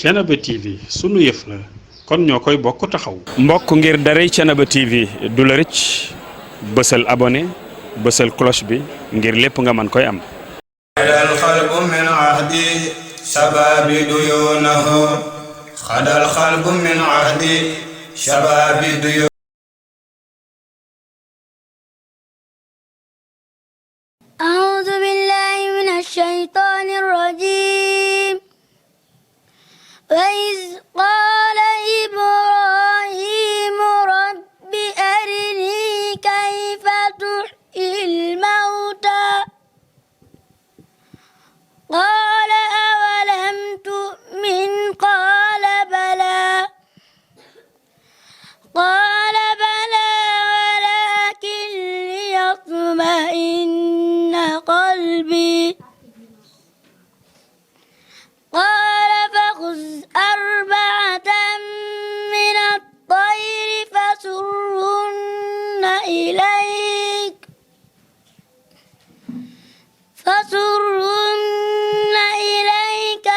Thiénaba TV sunu yëf la kon ñoo koy bokk taxaw. mbokk ngir daray Thiénaba TV du la rëcc bësal abonné bësal cloche bi ngir lépp nga mën koy am. xadal xalbu min ahdi shababi duyunahu xadal xalbu min ahdi shababi duyunahu. أعوذ بالله من الشيطان الرجيم وإذ قال إبراهيم رب أرني كيف تحيي الموتى قال أولم تؤمن قال بلى قال بلى ولكن ليطمئن قلبي قال فخذ أربعة من الطير فصرهن إليك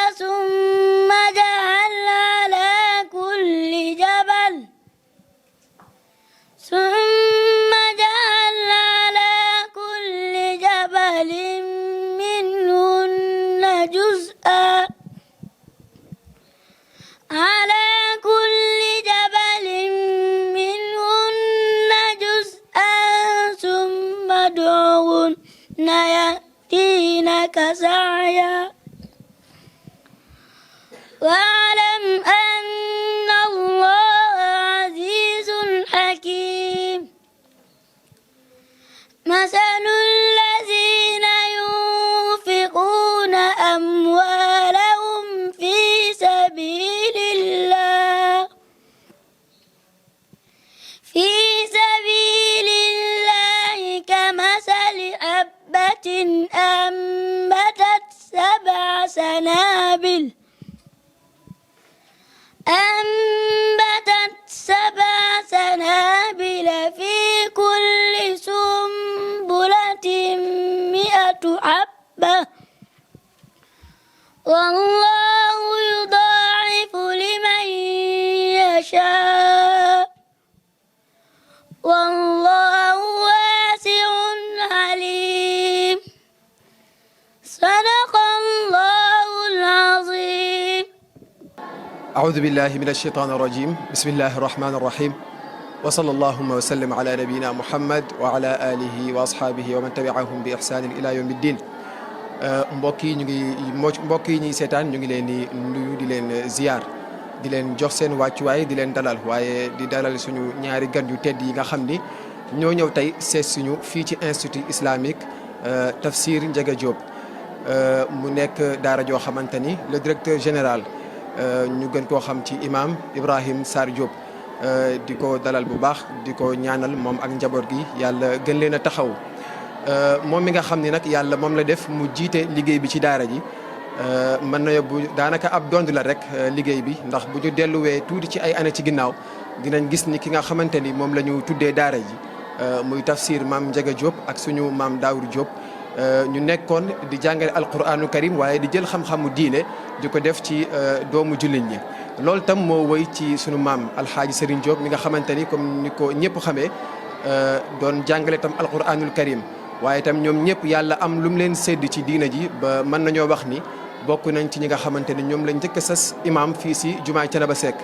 ثم اجعل على كل جبل منهن جزءا ثم ادعهن يأتينك سعيا واعلم أن الله عزيز حكيم مثل الذين ينفقون أموالهم في سبيل الله كمثل حبة أنبتت سبع سنابل في كل سنبلة 100 حبة والله يضاعف لمن يشاء والله واسع عليم صدق الله العظيم. أعوذ بالله من الشيطان الرجيم بسم الله الرحمن الرحيم وصلى اللهم وسلم على نبينا محمد وعلى آله وأصحابه ومن تبعهم بإحسان إلى يوم الدين. mbokk yi ñuy seetaan ñu ngi leen di nuyu di leen ziar di leen jox seen wàccuwaay di leen dalal waaye di dalal suñu ñaari gan yu tedd yi nga xam ni ñoo ñëw tey seet suñu fii ci institut islamique Tafsir Ndiaga Diop mu nekk daara joo xamante ni le directeur général ñu gën koo xam ci imam Ibrahim Sarr Diop di ko dalal bu baax di ko ñaanal moom ak njaboot gi yàlla gën leen a taxaw moom mi nga xam ni nag yàlla moom la def mu jiite liggéey bi ci daara ji mën na yóbbu daanaka ab dond la rek liggéey bi ndax bu ñu delluwee tuuti ci ay année ci ginnaaw dinañ gis ni ki nga xamante ni moom la ñu tuddee daara ji muy tafsir maam Ndiaga Diop ak suñu maam Daour Diop ñu nekkoon di jàngale alquranu karim waaye di jël xam-xamu diine di ko def ci doomu jullit ñi loolu tam moo woy ci sunu maam alxaaji Serigne Diop mi nga xamante ni comme ni ko ñëpp xamee doon jàngale tam alquranul karim waaye itam ñoom ñëpp yàlla am lu mu leen sédd ci diina ji ba mën nañoo wax ni bokk nañ ci ñi nga xamante ni ñoom lañ njëkk a sas imam fii si jumaay Thiénaba Seck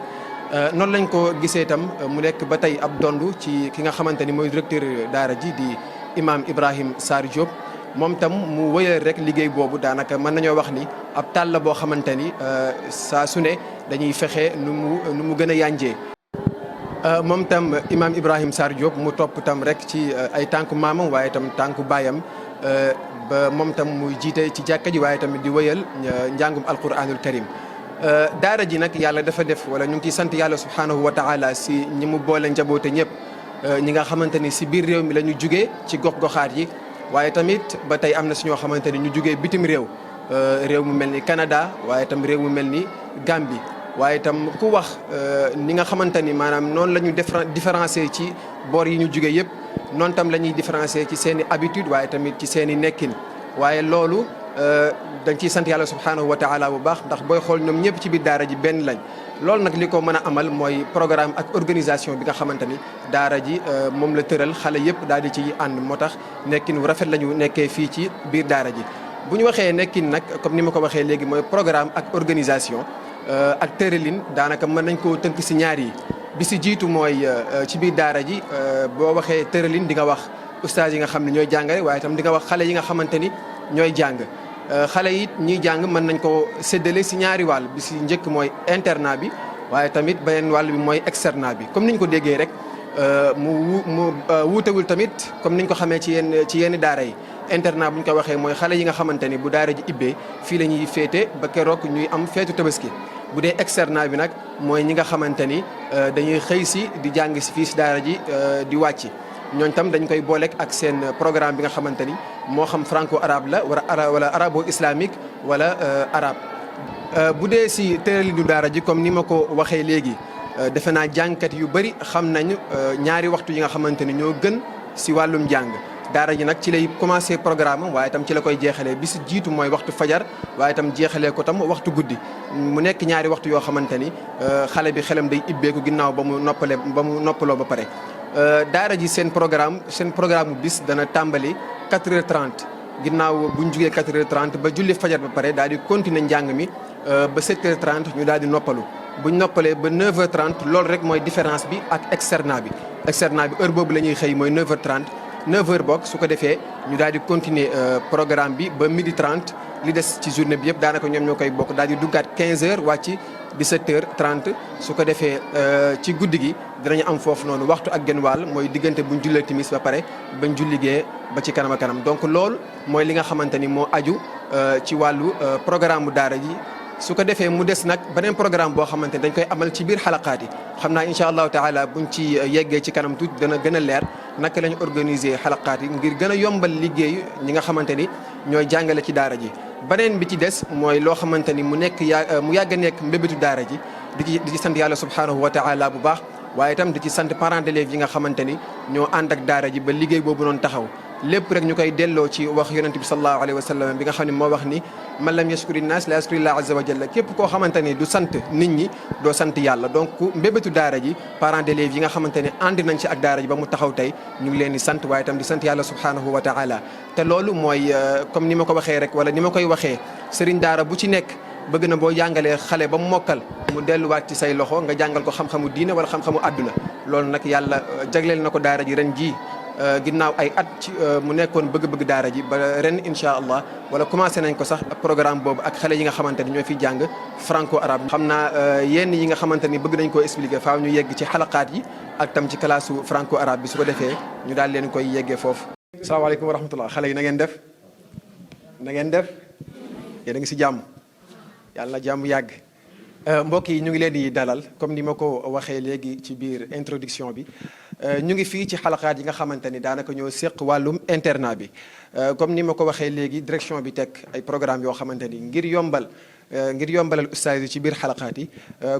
noonu lañ ko gisee itam mu nekk ba tey ab dondu ci ki nga xamante ni mooy directeur daara ji di imam Ibrahim Sarr Diop moom tam mu wëyal rek liggéey boobu daanaka mën nañoo wax ni ab tàll boo xamante ni saa su ne dañuy fexe nu mu gën a yànjee moom tam imam Ibrahim Sarr Diop mu topp tam rek ci ay tànku maamam waaye tam tànku baayam ba moom tam muy jiite ci jàkka ji waaye tamit di wëyal njàngum alquranul karim daara ji nag yàlla dafa def wala ñu ngi ciy sant yàlla subhanahu wa taala si ñi mu boole njaboote ñëpp ñi nga xamante ni si biir réew mi la ñu jugee ci gox-goxaat yi waaye tamit ba tey am na si ñoo xamante ni ñu jugee bitim réew réew mu mel ni Canada waaye tam réew mu mel ni Gambie waaye itam ku wax ni nga xamante ni maanaam noonu la ñu différencier ci boor yi ñu jugee yëpp noonu tam la ñuy différencier ci seen i habitude waaye tamit ci seen i nekkin waaye loolu dañ ciy sant yàlla subhanahu wa taala bu baax ndax booy xool ñoom ñëpp ci biir daara ji benn lañ loolu nag li ko mën a amal mooy programme ak organisation bi nga xamante ni daara ji moom la tëral xale yëpp daal di ci ànd moo tax nekkin wu rafet la ñu nekkee fii ci biir daara ji. bu ñu waxee nekkin nag comme ni ma ko waxee léegi mooy programme ak organisation ak tëralin daanaka mën nañ koo tënk si ñaar yi bi si jiitu mooy ci biir daara ji boo waxee tëralin di nga wax ustaas yi nga xam ne ñooy jàngale waaye itam di nga wax xale yi nga xamante ni ñooy jàng. xale yi ñuy jàng mën nañ ko séddale si ñaari wàll bi si njëkk mooy internat bi waaye tamit beneen wàll bi mooy externat bi comme niñ ko déggee rek mu wuutewul tamit comme niñ ko xamee ci yenn daara yi. internat bu ñu ko waxee mooy xale yi nga xamante ni bu daara ji ibbee fii la ñuy féete ba keroog ñuy am feetu tabaski bu dee externat bi nag mooy ñi nga xamante ni dañuy xëy si di jàng si fii si daara ji di wàcc ñooñ tam dañ koy booleek ak seen programme bi nga xamante ni moo xam franco arabe la wala arabo islamique wala arabe. bu dee si tëralinu daara ji comme ni ma ko waxee léegi defe naa jàngkat yu bëri xam nañ ñaari waxtu yi nga xamante ni ñoo gën si wàllum jàng. daara ji nag ci lay commencé programme waaye itam ci la koy jeexalee bi si jiitu mooy waxtu fajar waaye itam jeexalee ko tam waxtu guddi mu nekk ñaari waxtu yoo xamante ni xale bi xelam day ibbeeku ginnaaw ba mu noppaloo ba pare. daara ji seen programme bis dana tàmbali 4h30 ginnaaw bu ñu jugee 4h30 ba julli fajar ba pare daal di continuer njàng mi ba 7h30 ñu daal di noppalu. buñ noppalee ba 9h30 loolu rek mooy différence bi ak externat bi heure boobu la ñuy xëy mooy 9h30. 9h bokk su ko defee ñu daal di continuer programme bi ba 12h30 li des ci journée bi yëpp daanaka ñoom ñoo koy bokk daal di duggaat 15h wàcc 17h30 su ko defee ci guddi gi dinañu am foofu noonu waxtu ak genn wàll mooy diggante buñ jullee timis ba pare bañ julligee ba ci kanam a kanam donc loolu mooy li nga xamante ni moo aju ci wàllu programme bu daara ji. su ko defee mu des nag beneen programme boo xamante dañ koy amal ci biir xalaqaat yi xam naa incha allahu taala buñ ci yeggee ci kanam tuuti dana gën a leer naka la ñu organiser xalaqaat yi ngir gën a yombal liggéey ñi nga xamante ni ñooy jàngale ci daara ji. beneen bi ci des mooy loo xamante ni mu yàgg a nekk mbébétu daara ji di ci sant yàlla subhanahu wa taala bu baax waaye itam di ci sant parents d'élèves yi nga xamante ni ñoo ànd ak daara ji ba liggéey boobu noonu taxaw. lépp rek ñu koy delloo ci wax yonent bi sallallahu alayhi wa sallam bi nga xam ne moo wax ni man lam yashkuri naas la yashkurillah azza wa jalla képp koo xamante ni du sant nit ñi doo sant yàlla donc mbébétu daara ji parents d'élèves yi nga xamante ne àndi nañ ci ak daara ji ba mu taxaw tey ñu ngi leen di sant waaye itam di sant yàlla subhanahu wa taala te loolu mooy comme ni ma ko waxee rek wala ni ma koy waxee sëriñ daara bu ci nekk bëgg na boo jàngalee xale ba mu mokkal mu delluwaat ci say loxo nga jàngal ko xam-xamu diine wala xam-xamu àdduna loolu nag yàlla jagleel na ko daara ji ren jii ginnaaw ay at ci mu nekkoon bëgg-bëgg daara ji ba ren incha allah wala commencé nañ ko sax programme boobu ak xale yi nga xamante ni ñoo fiy jàng franco arabe. xam naa yenn yi nga xamante ni bëgg nañ koo expliquer faaw ñu yegg ci xalaqaat yi ak tam ci classe franco arabe bi su ko defee ñu daal leen koy yeggee foofu. salaamaaleykum wa rahmatullah xale yi na ngeen def yéen a ngi si jàmm yàlla na jàmm yàgg. mbokk yi ñu ngi leen di dalal comme ni ma ko waxee léegi ci biir introduction bi ñu ngi fii ci xalaqaat yi nga xamante ni daanaka ñoo séq wàllum internat bi comme ni ma ko waxee léegi direction bi teg ay programme yoo xamante ni ngir yombalal ustaas yi ci biir xalaqaat yi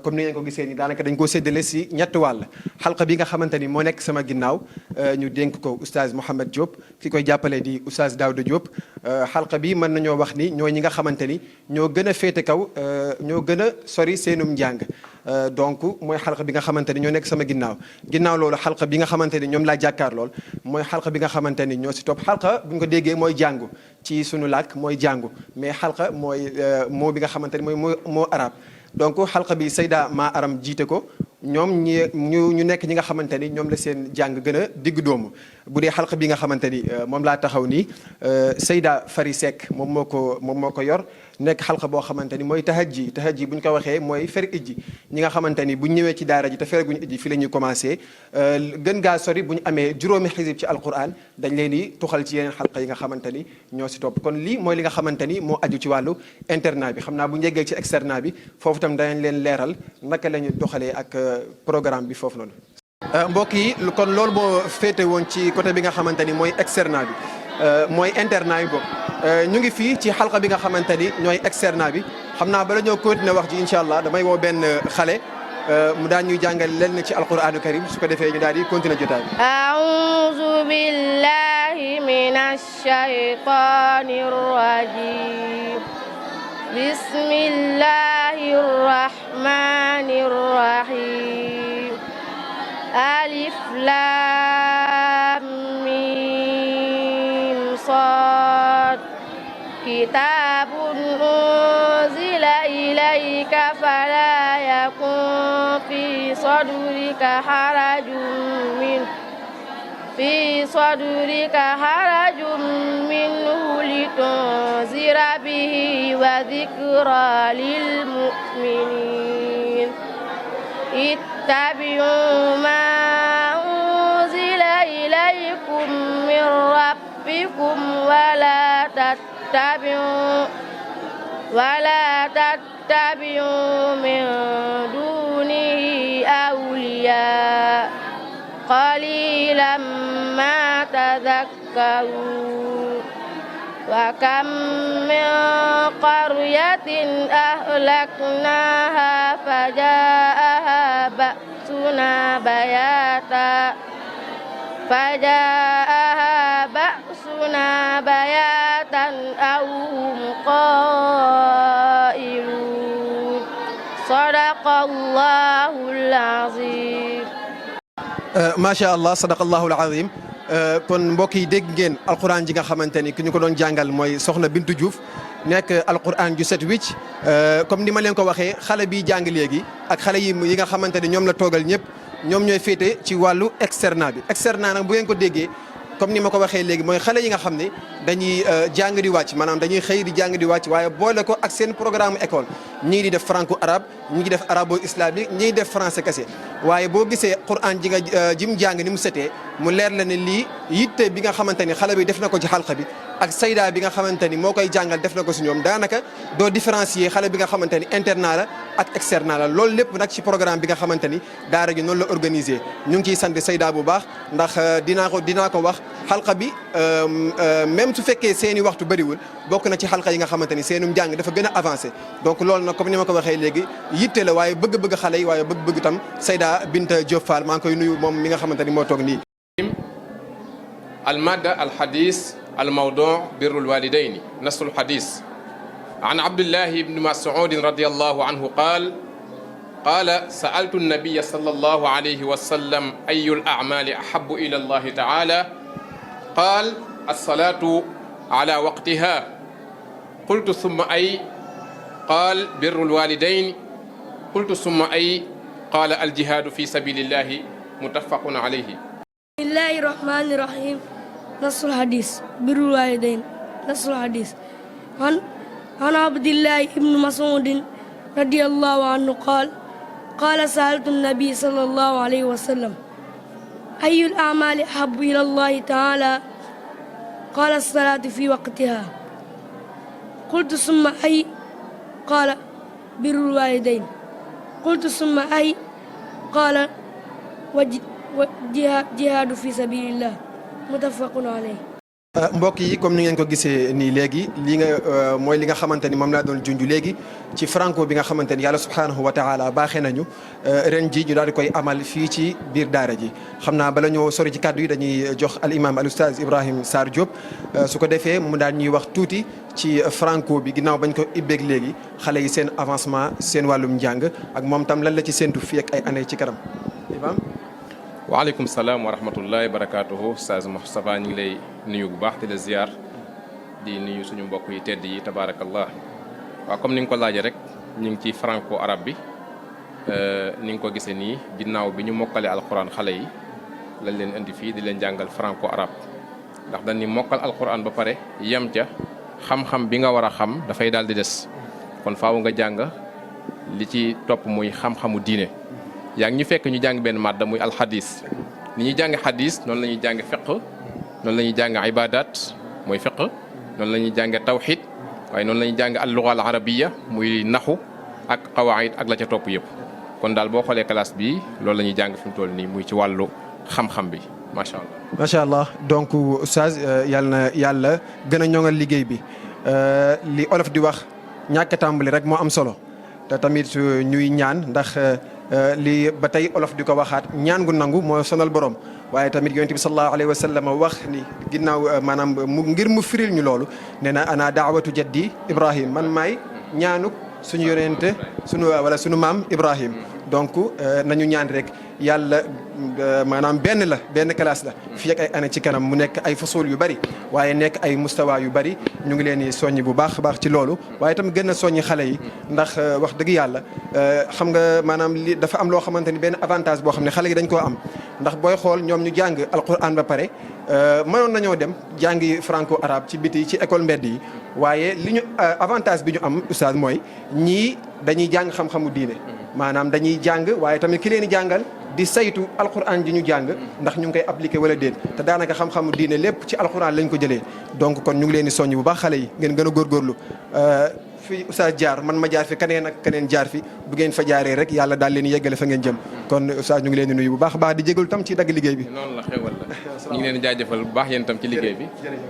comme ni ngeen ko gisee ni daanaka dañ koo séddale si ñetti wàll xalqa bi nga xamante ni moo nekk sama ginnaaw ñu dénk ko ustaas Mouhamed Diop ki koy jàppale di ustaas Daouda Diop xalqa bi mën nañoo wax ni ñoo ñi nga xamante ni ñoo gën a féete kaw ñoo gën a sori seenum njàng donc mooy xalqa bi nga xamante ni ñoo nekk sama ginnaaw loolu xalqa bi nga xamante ni ñoom laa jàkkaar lool mooy xalqa bi nga xamante ni ñoo si topp xalqa bu ñu ko déggee mooy jàngu ci sunu làkk mooy jàngu mais xalqa mooy moo bi nga xamante ni mooy moo arab donc xalqa bi Sayda Ma Aram jiite ko ñoom ñu nekk ñi nga xamante ni ñoom la seen jàng gën a digg doomu bu dee xalqa bi nga xamante ni moom laa taxaw nii Sayda Fari Seck moom moo ko yor nekk xalqa boo xamante ni mooy tahajji bu ñu ko waxee mooy fer ijji ñi nga xamante ni bu ñu ñëwee ci daara ji te fer guñu ijji fi la ñuy commencé gën gaa sori bu ñu amee juróomi xisib ci alquran dañ leen di tuxal ci yeneen xalqa yi nga xamante ni ñoo si topp kon lii mooy li nga xamante ni moo aju ci wàllu internat bi xam naa bu ñu yeggee ci externat bi foofu tam danañ leen leeral naka la ñu doxalee ak programme bi foofu noonu. mbokk yi kon loolu moo féete woon ci côté bi nga xamante ni mooy externat bi mooy internat yi boobu ñu ngi fii ci xalqa bi nga xamante ni ñooy externat bi xam naa bala ñoo continuer wax ji incha allah damay woo benn xale mu daan ñuy jàngal leen ci alquranu karim su ko defee ñu daal di continuer jotaay bi. a'uuzu billahi minash shaytaanir rajiim. بسم الله الرحمن الرحيم ألف لام ميم صاد كتاب أنزل إليك فلا يكن في صدرك حرج منه لتنذر به وذكرى للمؤمنين اتبعوا ما أنزل إليكم من ربكم ولا تتبعوا من دونه أولياء قليلا ما تذكرون وكم من قرية أهلكناها فجاءها بأسنا بياتا أو هم قائلون صدق الله العظيم. macha allah sadaqallahul azim. kon mbokk yi dégg ngeen alquran ji nga xamante ni ki ñu ko doon jàngal mooy soxna Bintu Diouf nekk alquran ju set wicc comme ni ma leen ko waxee xale bi jàng léegi ak xale yi nga xamante ni ñoom la toogal ñëpp ñoom ñooy féete ci wàllu externat bi. externat nag bu ngeen ko déggee comme ni ma ko waxee léegi mooy xale yi nga xam ne dañuy jàng di wàcc maanaam dañuy xëy di jàng di wàcc waaye boole ko ak seen programme école ñii di def franco arabe ñii di def arabo islamique ñii def français kese waaye boo gisee Qur'an jim jàng ni mu setee mu leer la ne lii yitte bi nga xamante ni xale bi def na ko ci xalqa bi ak sayda bi nga xamante ni moo koy jàngal def na ko si ñoom daanaka doo différencier xale bi nga xamante ni internat la ak externat la loolu lépp nag ci programme bi nga xamante ni daara gi noonu la organisé ñu ngi ciy sant sayda bu baax ndax dinaa ko wax xalqa bi même su fekkee seeni waxtu bëriwul bokk na ci xalqa yi nga xamante ni seenum njàng dafa gën a avancé donc loolu nag comme ni ma ko waxee léegi yitte la waaye bëgg-bëgg xale yi waaye bëgg-bëgg tam sayda Binta Diop Fall maa ngi koy nuyu moom mi nga xamante ni moo toog nii. المادة الحديث الموضوع بر الوالدين نص الحديث عن عبد الله بن مسعود رضي الله عنه قال سألت النبي صلى الله عليه وسلم أي الأعمال أحب إلى الله تعالى قال الصلاة على وقتها قلت ثم أي قال بر الوالدين قلت ثم أي قال الجهاد في سبيل الله متفق عليه. بسم الله الرحمن الرحيم نص الحديث بر الوالدين نص الحديث عن عبد الله بن مسعود رضي الله عنه قال سألت النبي صلى الله عليه وسلم أي الأعمال أحب إلى الله تعالى قال الصلاة في وقتها قلت ثم أي قال بر الوالدين قلت ثم أي قال jihaadu fi sabilillah muttafaqun alayhi. mbokk yi comme ni ngeen ko gisee nii léegi lii nga mooy li nga xamante ni moom laa doon junj léegi ci franco bi nga xamante ni yàlla subhanahu wa taala baaxee nañu ren ji ñu daal di koy amal fii ci biir daara ji xam naa bala ñoo sori ci kàddu yi dañuy jox al imam al oustaz Ibrahim Sarr Diop su ko defee mu daal ñuy wax tuuti ci franco bi ginnaaw bañ ko ibbeeg léegi xale yi seen avancement seen wàllum njàng ak moom tam lan la ci séntu fii ak ay année ci kanam imam. waaleykum salaam wa rahmatullahi wa barakaatuhu Oustaz Moustapha ñu ngi lay nuyu bu baax di la ziar di nuyu suñu mbokk yi tedd yi tabaarakallah waaw comme ni nga ko laajee rek ñu ngi ci franco arabe bi ni nga ko gisee nii ginnaaw bi ñu mokkale alquran xale yi lañ leen indi fii di leen jàngal franco arabe ndax dañ ni mokkal alquran ba pare yem ca xam-xam bi nga war a xam dafay daal di des kon faaw nga jàng li ci topp muy xam-xamu diine. yaa ngi ñu fekk ñu jàng benn madda muy alxadis ni ñuy jàng xadis noonu la ñuy jàng fiq noonu la ñuy jàng ibadat mooy fiq noonu la ñuy jàng tawxid waaye noonu la ñuy jàng alluga al arabiya muy naxu ak qawaid ak la ca topp yëpp kon daal boo xoolee classe bi loolu la ñuy jàng fi mu toll nii muy ci wàllu xam-xam bi macha allah. macha allah donc oustaz yàlla na yàlla gën a ñoŋal liggéey bi li olof di wax ñàkk a tàmbali rek moo am solo te tamit ñuy ñaan ndax. lii ba tey olof di ko waxaat ñaan gu nangu moo sonal borom waaye tamit yonent bi sallallahu alayhi wa sallam wax ni ginnaaw maanaam ngir mu firil ñu loolu nee na ana daawatu jaddi Ibrahim man maay ñaanuk suñu yonente suñu maam Ibrahim. donc nañu ñaan rek yàlla maanaam benn classe la fii ak ay année ci kanam mu nekk ay fasul yu bari waaye nekk ay mustawa yu bari ñu ngi leen di soññi bu baax a baax ci loolu waaye itam gën a soññi xale yi ndax wax dëgg yàlla xam nga maanaam li dafa am loo xamante ni benn avantage boo xam ne xale yi dañ koo am ndax booy xool ñoom ñu jàng alquran ba pare mënoon nañoo dem jàngi franco arabe ci biti ci école mbedd yi waaye li ñu avantage bi ñu am oustaz mooy ñii dañuy jàng xam-xamu diine maanaam dañuy jàng waaye tamit ki leen di jàngal di saytu alquran ji ñu jàng ndax ñu ngi koy appliqué wala déet te daanaka xam-xamu diine lépp ci alquran lañ ko jëlee donc kon ñu ngi leen di soññ bu baax xale yi ngeen gën a góorgóorlu fi oustaz jaar man ma jaar fi keneen ak keneen jaar fi bu ngeen fa jaaree rek yàlla daal leen yeggale fa ngeen jëm kon oustaz ñu ngi leen di nuyu bu baax baax di jégalu tam ci dagg liggéey bi. noonu la xewal la ñu ngi leen di jaajëfal bu baax yéen tam ci liggéey bi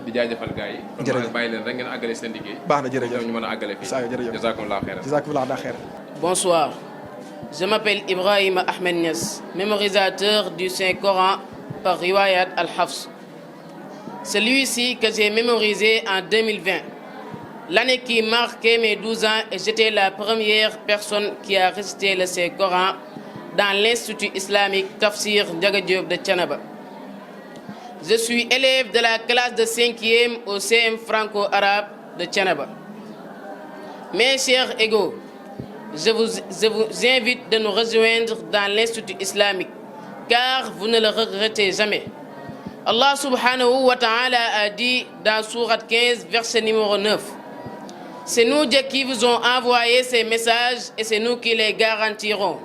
di jaajëfal gars yi. jërëjëf bàyyi leen rek ngeen àggale seen liggéey. baax na jërëjëf ñu mën a àggale fii. jërëjëf jazakumullahu khairan. jazakumullahu khairan. Bonsoir. Je m'appelle Ibrahim Ahmed Niass, mémorisateur du Saint-Coran par Riwayat Al-Hafs. Celui-ci que j'ai mémorisé en 2020, l'année qui marquait mes 12 ans, et j'étais la première personne qui a récité le Saint-Coran dans l'Institut islamique Tafsir Ndiaga Diop de Thiénaba. Je suis élève de la classe de 5e au CM franco-arabe de Thiénaba. Mes chers égaux, je vous invite de nous rejoindre dans l'Institut islamique, car vous ne le regrettez jamais. Allah subhanahu wa ta'ala a dit dans Sourate 15, verset numéro 9, « C'est nous Dieu qui vous ont envoyé ces messages et c'est nous qui les garantirons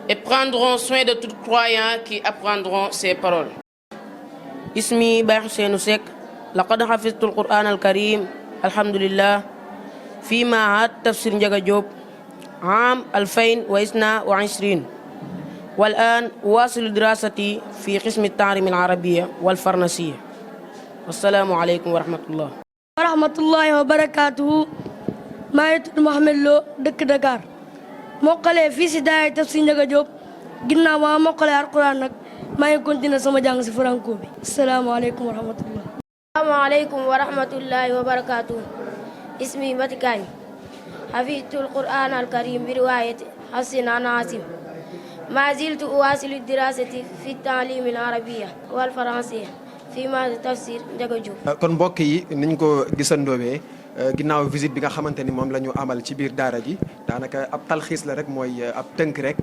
et prendrons soin de tout croyant qui apprendront ces paroles. » اسمي بحسين سك لقد حفظت القرآن الكريم الحمد لله في معهد تفسير نجاga Diop عام 2022 والآن أواصل دراستي في قسم التعليم العربية والفرنسية والسلام عليكم ورحمة الله ورحمة الله وبركاته maa ngi tudd Mohamed Lo dëkk Dakar mokkale fii si daara Tafsir Ndiaga Diop ginnaaw ma mokkale Alquran nag maa ngi continuer sama jàng si franco bi asalaamaaleykum wa rahmatullah asalaamaaleykum wa rahmatullahi wa barakatuh ismi Matikaay حفظت القرآن الكريم برواية حسن عن عاصم ما زلت أواصل الدراسة في التعليم العربية والفرنسية في معهد تفسير Ndiaga Diop. kon mbokk yi niñ ko gisandoowee ginnaaw visite bi nga xamante ni moom la ñu amal ci biir daara ji daanaka ab talxiis la rek mooy ab tënk rek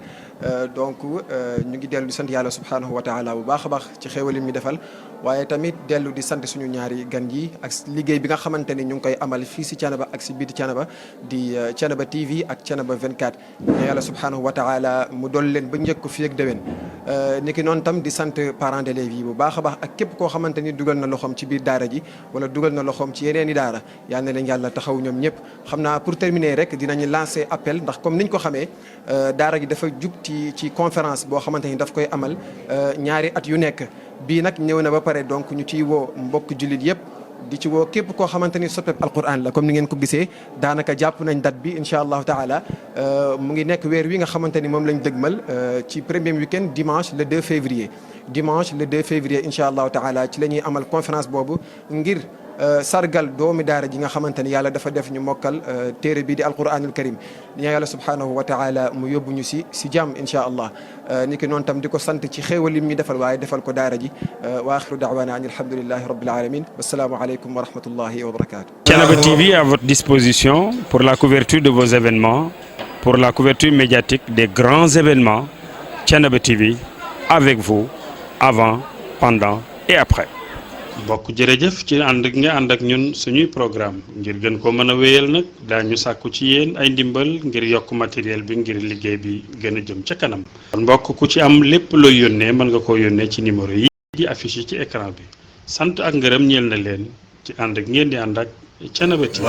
donc ñu ngi dellu di sant yàlla subhanahu wa taala bu baax a baax ci xéewal yi ñu defal waaye tamit dellu di sant suñu ñaari gan yi ak liggéey bi nga xamante ni ñu ngi koy amal fii si Thiénaba ak si biir Thiénaba di Thiénaba TV ak Thiénaba 24 ne yàlla subhanahu wa taala mu dool leen ba njëkk ko fii ak déwén niki noonu tam di sant parents d'élèves yi bu baax a baax ak képp koo xamante ni dugal na loxoom ci biir daara ji wala dugal na loxoom ci yeneen i daara yàlla taxaw ñoom ñëpp xam naa pour terminer rek dinañu lancer appel ndax comme niñ ko xamee daara ji dafa jub ci conférence boo xamante ni daf koy amal ñaari at yu nekk bii nag ñëw na ba pare donc ñu ciy woo mbokk jullit yëpp di ci woo képp koo xamante ni soppeeb alquran la comme ni ngeen ko gisee daanaka jàpp nañ date bi incha allahu taala mu ngi nekk weer wi nga xamante ni moom lañ dëgmal ci premier week-end dimanche le 2 février dimanche le 2 février incha allahu taala ci la ñuy amal conférence boobu ngir sargal doomi daara ji nga xamante ni yàlla dafa def ñu mokkal téere bi di alquranul karim ni yàlla subhanahu wa taala mu yóbbu ñu si jàmm incha allah ni ki noonu tam di ko sant ci xéewal lim ñu defal waaye defal ko daara ji wa axiru daawana an alhamdulillahi rabbil alamin wassalaamu aleykum wa rahmatullahi wa barakatuh. Thiénaba TV à votre disposition pour la couverture de vos événements, pour la couverture médiatique des grands événements. Thiénaba TV avec vous avant, pendant et après. bokk jërëjëf ci ànd ak nga ànd ak ñun suñuy programme ngir gën ko mën a wéyal nag daañu sàkku ci yéen ay ndimbal ngir yokk matériel bi ngir liggéey bi gën a jëm ca kanam. kon mbokk ku ci am lépp looy yónnee mën nga koo yónnee ci numéro yi di affiché ci écran bi sant ak ngërëm ñeel na leen ci ànd ak ngeen di ànd ak Thiénaba TV.